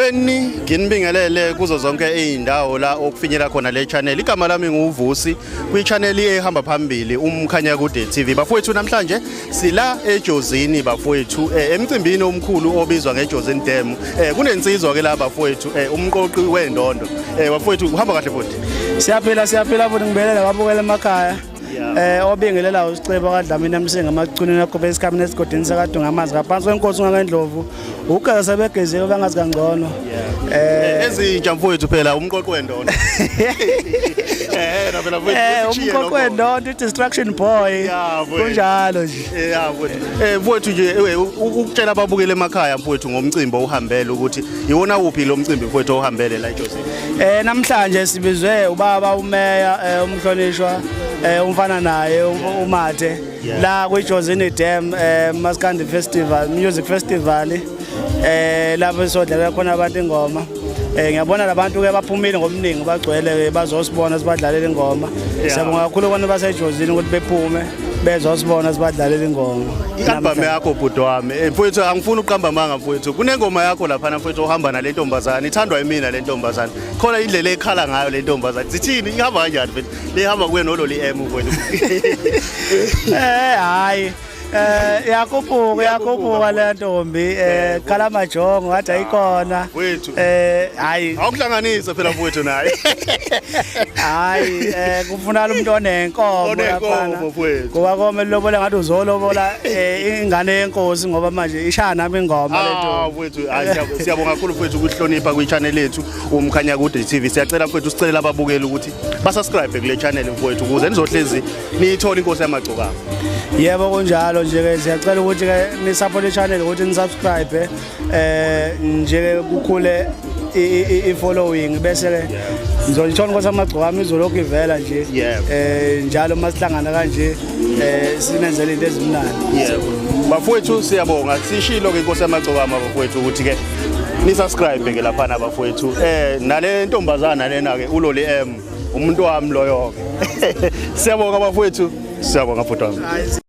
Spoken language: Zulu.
Molweni nginibingelele kuzo zonke izindawo la okufinyela khona le channel. Igama lami nguVusi kwi channel ehamba phambili umkhanya kude TV. Bafowethu namhlanje sila eJozini bafowethu emcimbini omkhulu obizwa ngeJozini Dam. Kunensizwa ke la bafowethu umqoqi wendondo. Bafowethu uhamba kahle futhi. Siyaphila futhi ngibelela babukela emakhaya. Obingelela usicebo kaDlamini emsinga amagcunini akhobe isikhamini esigodini sakadunga amanzi ngaphansi kwenkosi ngakendlovu ugaza begezeke bangazi kangcono ezintsha mfowethu phela umqoqo wendondo phela umqoqo wendondo distraction boy kunjalo nje mfowethu nje ukutshela ababukele emakhaya mfowethu ngomcimbi ohambele ukuthi iwona uphi lo mcimbi mfowethu ohambele la eJozini. Namhlanje sibizwe ubaba umeya umhlonishwa umfana naye uMathe la kwiJozini Dam Maskandi Festival Music Festival lapho sodlala khona abantu ingoma. Ngiyabona labantu ke baphumile ngomningi bagcwele bazosibona sibadlalela ingoma. Siyabonga kakhulu bona baseJozini ukuthi bephume bezosibona sibadlalela ingoma. I-album yakho bhuti wami mfowethu angifuni uqamba amanga mfowethu kunengoma yakho lapha mfowethu ohamba nale ntombazana ithandwa yimina le ntombazana khona indlela ekhala ngayo le ntombazana zithini ihamba kanjani mfowethu lehamba kuye nolly mfowethu hayi yakhuphuka le ntombi khala majongo ngathi ayikhona wethu hayi awukuhlanganise phela mfowethu naye hayi kufunala umuntu onenkomo lapha ngoba komele lobola ngathi uzolobola ingane yenkosi ngoba manje ishaya nami ingoma le ntombi mfowethu siyabonga kakhulu mfowethu ukuhlonipha kwi channel yethu umkhanya kude TV. Siyacela mfowethu sicela ababukeli ukuthi basubscribe kule channel mfowethu ukuze nizohlezi niyithola inkosi yamagcokama. Yebo kunjalo nje ke siyacela ukuthi ke ni support channel ukuthi ni subscribe nje kukhule i-following bese ke ngizolithola inkosi yamagcokama izolokhu ivela nje njalo masihlangana kanje sinenzele into ezimnandi. Yebo bafowethu siyabonga sishilo ke inkosi yamagcokama bafowethu ukuthi ke ni subscribe ke lapha nabafowethu nale ntombazana lena ke uNolly umuntu wami loyo ke siyabonga bafowethu siyabonga futhi wami.